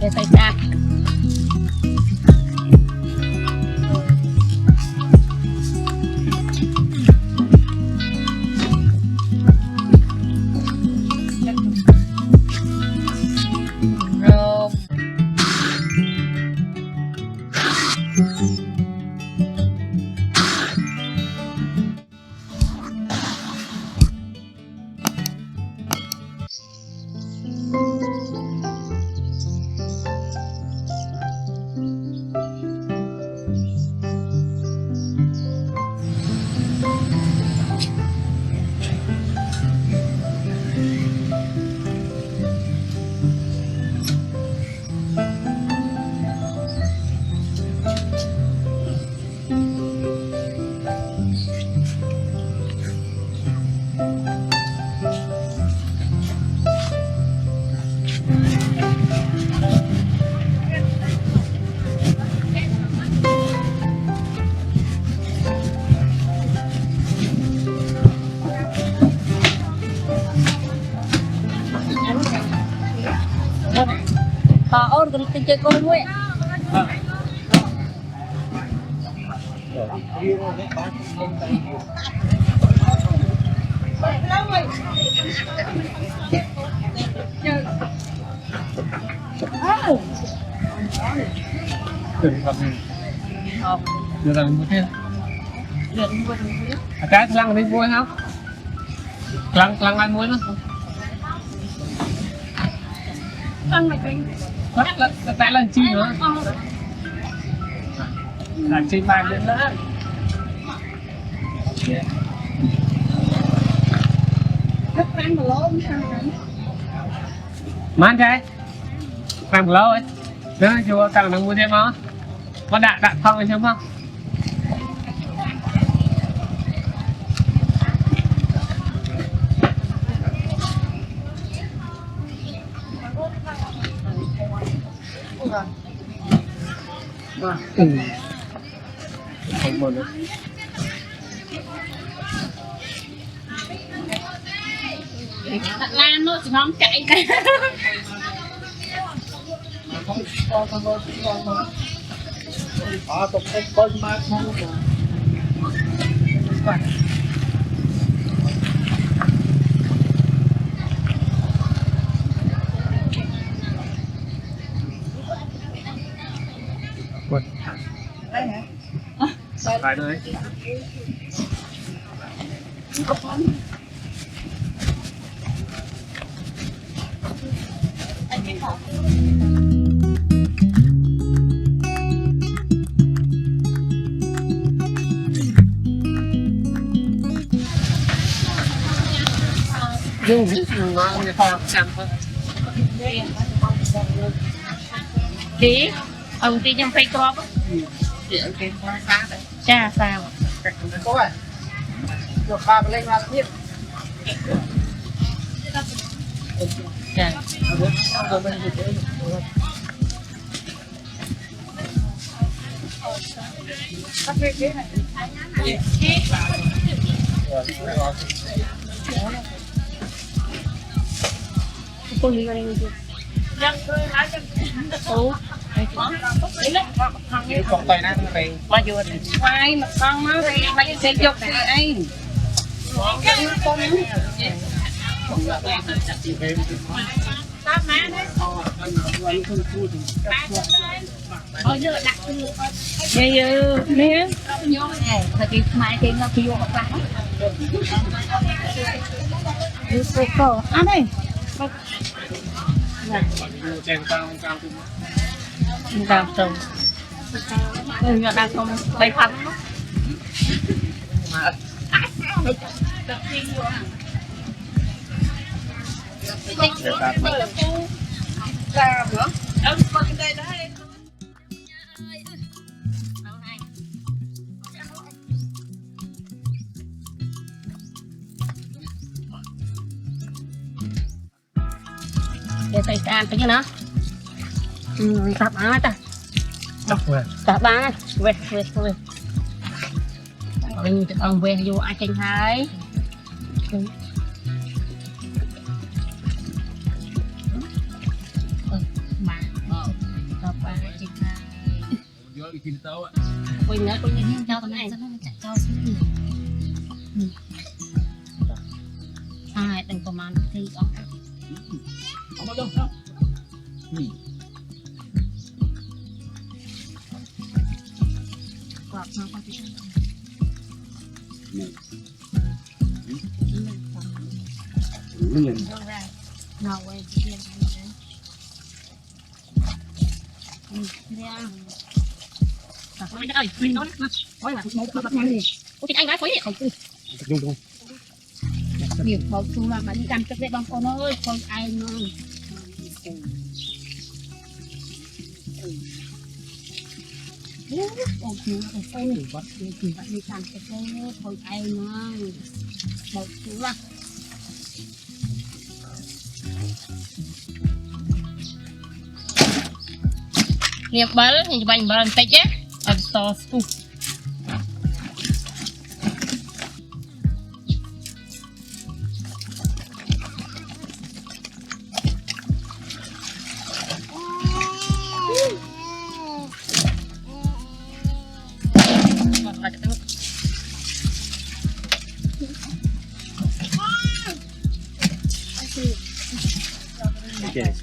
để tay ra rồi ôn còn tình chơi con nuôi Được rồi mình mua thêm. Cái lăng đi mua không? Lăng ăn muối nữa. ăn là cái Tại là chi nữa. Là chi mang đến đó. rất ăn mà lố sao vậy Mang trái. Làm lâu ấy. Đó chưa càng đang mua thêm nó. Có đạn không hay không? Không buồn nữa. Lan nó chỉ không chạy cái Quên. Đây hả? Đây đấy. Nhưng vị ngon như phong trăm thôi. đi ông đi trong cây crop Chị ở trên con xa đấy. cha sao Có vậy. Được ba lên ra tiếp. cha cô đi vào đây Còn tay nó về. qua vô này quay mà con nó thì lấy xe chụp thì anh bây giờ nè thời kỳ mai thì nó kêu một lắm cô ăn đây đào trồng bây giờ đang không bay thắng ra nữa để tay ăn cái gì nữa tập á ta Đọc về. tập ba về về về mình tự ông về vô ai tranh thái mà tập ba tranh thái quên nhớ quên nhìn cho tao này cho nó chạy cho xuống nhiều ai đừng có mang thì ông bao đâu quạt nó qua cái nào quay tiền đấy đặt máy ơi mình nói nói là một bậc nhanh gì có anh gái phối điện không Dung dung. nhiều khẩu chung là bạn đi cầm cho dễ bằng con ơi con ai nó ôi chú ơi ôi bạn đi cầm cho dễ con ai nó một chú là liệp bal yang bánh bal tách á ở sauce phu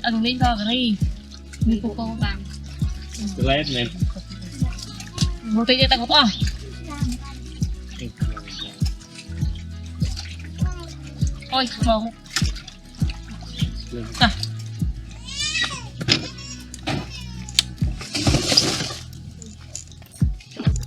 ăn lấy rau gari đi cô bằng Lết nè. một tí ta có bỏ ôi không à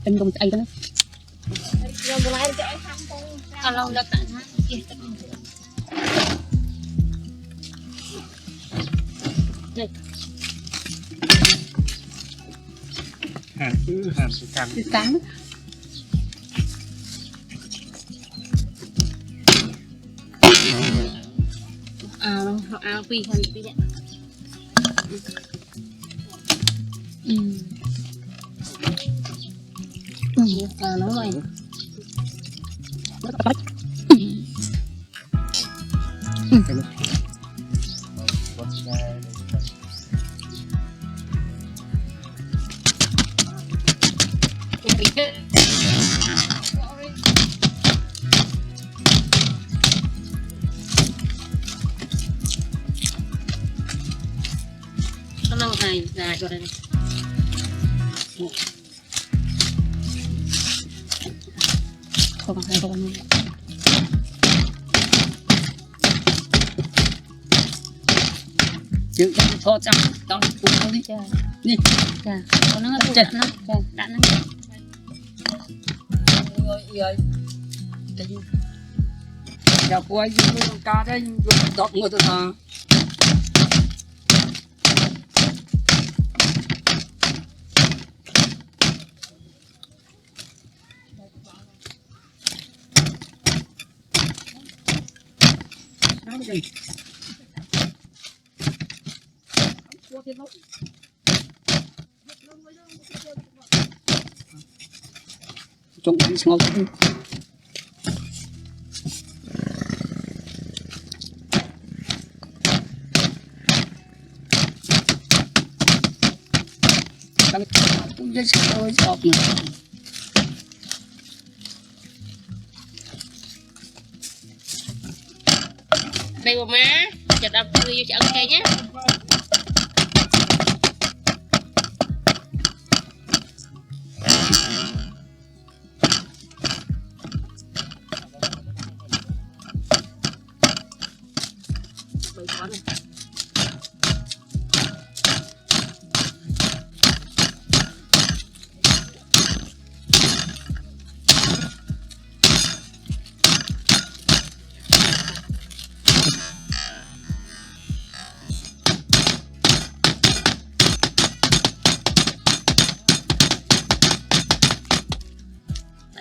tình cùng tay đó kalau udah tak đây Hàm cứ hàm sự cắn. cứ cắn họ áo phi hơn phi đấy nó rồi nó này dài cho đây không hay không chứ có chẳng tao cũng đi đi dạ nó chật nó đã nó rồi giờ quay những ca đấy đọc người ta trong ngọc đang cũng rất sôi sọp nữa đây của má chặt đập vô chợ ok nhé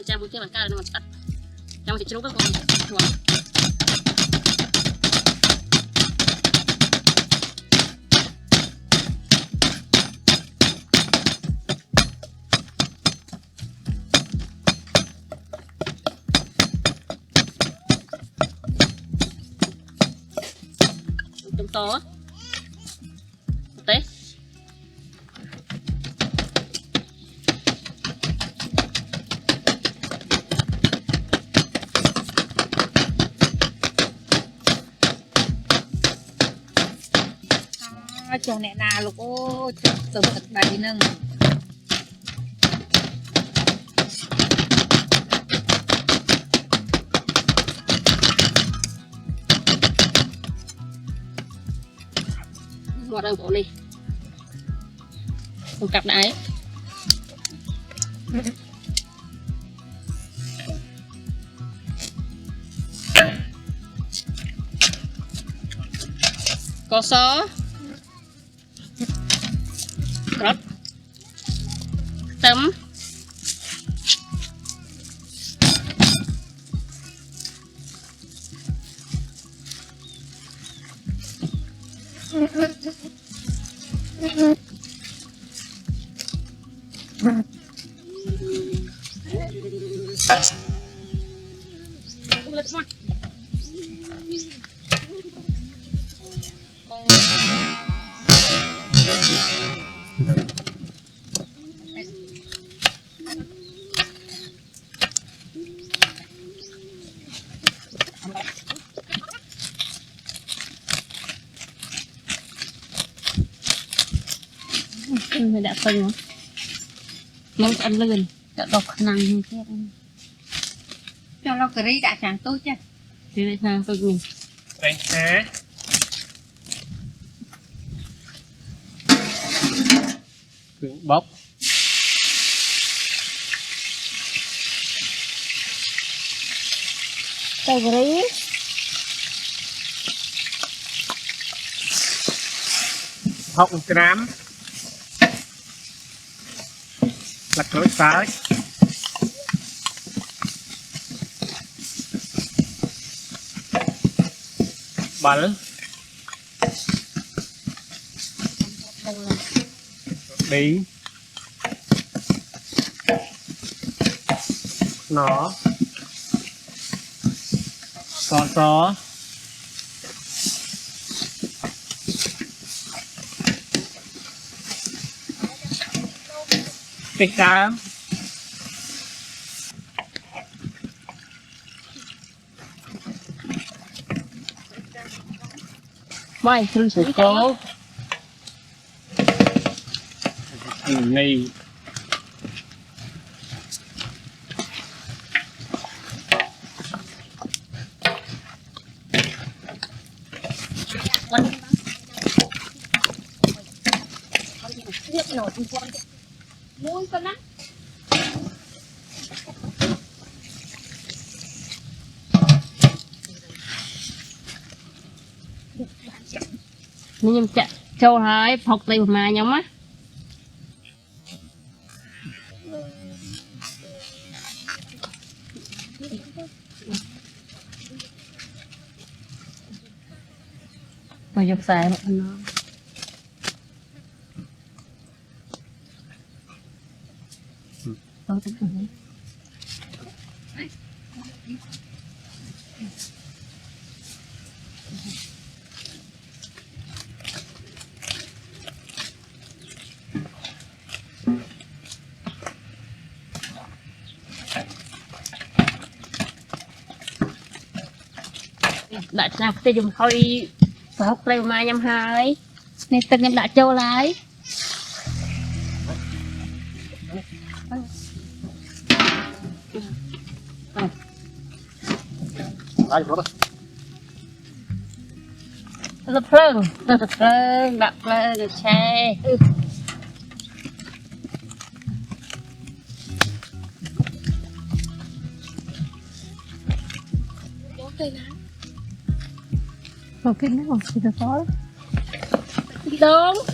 Cha bút bằng ca nó ăn trong thì chốt các con to té cho nè nà lục ô từ thật đầy nâng ngọt đâu bộ đi một cặp đấy có số rất tấm mình đã phân rồi mong ăn lươn đã đọc năng như thế cho nó cái đã chẳng tốt chứ thì đây sao tôi mình đây hả bóc cây gấy 60 gram lạc lối sới bẩn bí nó xó thịt đá mày thương sự cố nghi muối con á nhưng chả châu hai phọc tay mà nhóm á mà dục xài mà nó tôi tính rồi đã nào tôi dùng khôi học lên mai nhâm hai nên từng nhâm đã châu lái lập lưng đặt lên xe một cái nước thì được có đúng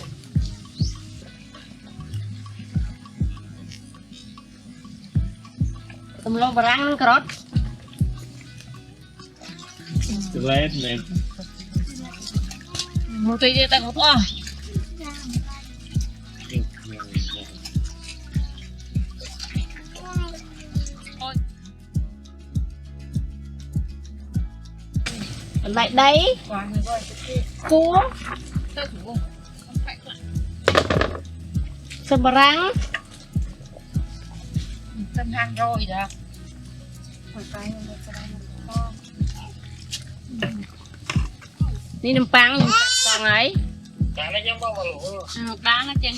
tầm lo bà răng cà rốt lên nè một tí đi ta cũng to lại đấy cua sâm bà răng Sân hàng rồi đó. đi nằm băng còn ấy Chả nó giống bao lũ. bán nó chừng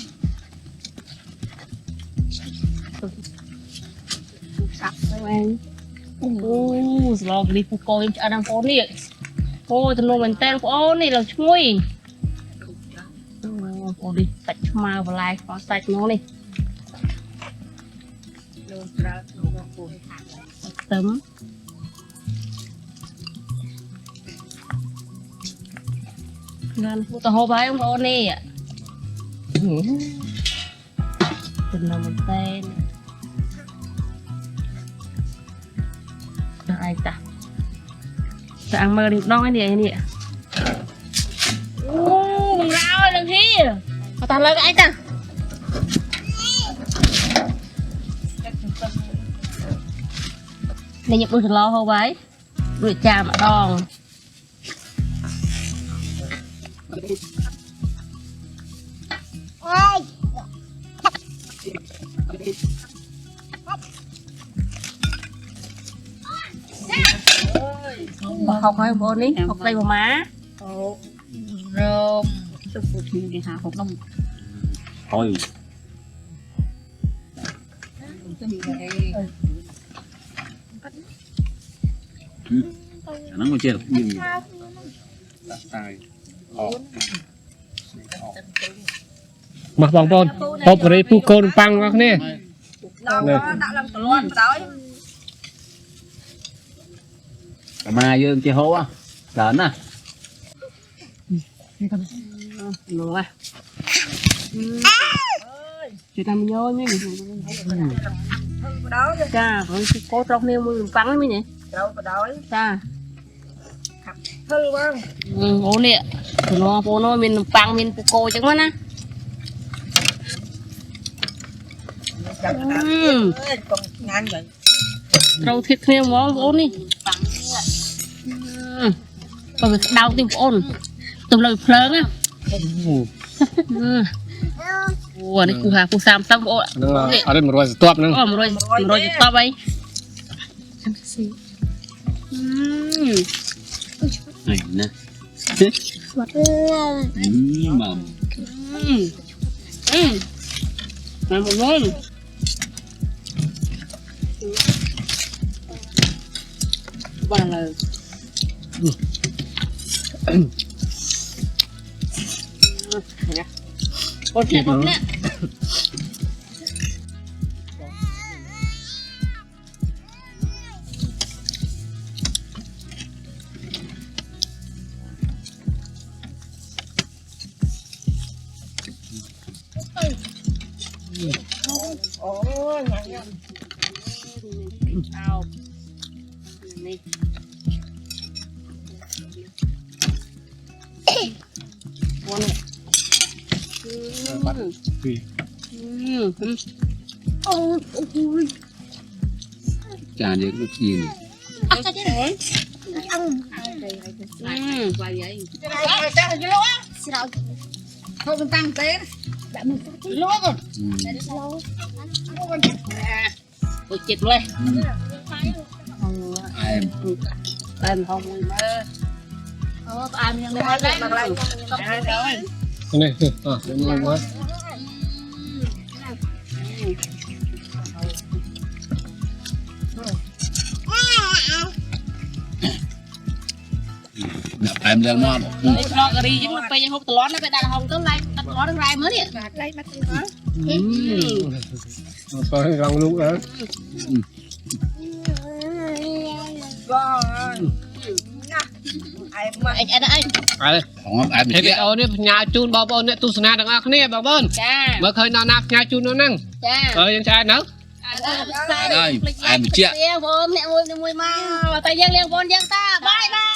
sạch rồi em rồi đi phụ coi cho đang phố này ôi tụi mình tên phố này là chui ôi đi sạch mà vào lại có sạch nó đi tấm nên phụ tao hô bái ông phố này ạ tụi mình tên ai ta ăn mơ đi đong cái gì nè ô rau ơi lần thi mà ta lấy cái ta này nhập được lo không vậy được trà mà đòn học hay bố ní học đây bà má Rơm. Tôi phụ thì đi hả học đông. Thôi nó ngồi chơi nhưng mặc bong bồn hộp rồi pu côn băng các nè Nó đã làm tụi luôn tới. mà dương chơi hố á lớn à đúng à chị làm nhô như cha vẫn cố trong nêu mưa bắn mới nhỉ Đâu có đói. cha Thư vâng. ố nè tụi nó bố nó mình bắn mình cô chẳng mất á Còn ngang vậy. đâu thiệt theo món ố đi rồi đau tim ôn tụi lời phớn á ủa này cụ hà cụ sam tâm ôn ở đây một rồi stop nữa một rồi stop ấy này nè mà một ngon ba lời con nè Ôi, ao này con này chả được cái gì này quay vậy thôi mình tăng tên. tôi chết luôn em không vui mơ anhยังไม่ได้อะไร này à để mà quá đập em lên ngon lo cái gì chứ mà bây giờ không tờ lót nó phải đặt hồng tới lại đặt lót đang rai mới nè đây bắt có răng luôn đó Anh anh ai không em thế biết video này nhà chun bao bồn này tu sna đằng ác này bao bồn cha mới khơi nào nạp nhà chun nó năng cha dân trai nữa đây em biết bơm nè mùi mùi mà tay giang liền bồn giang ta bye bye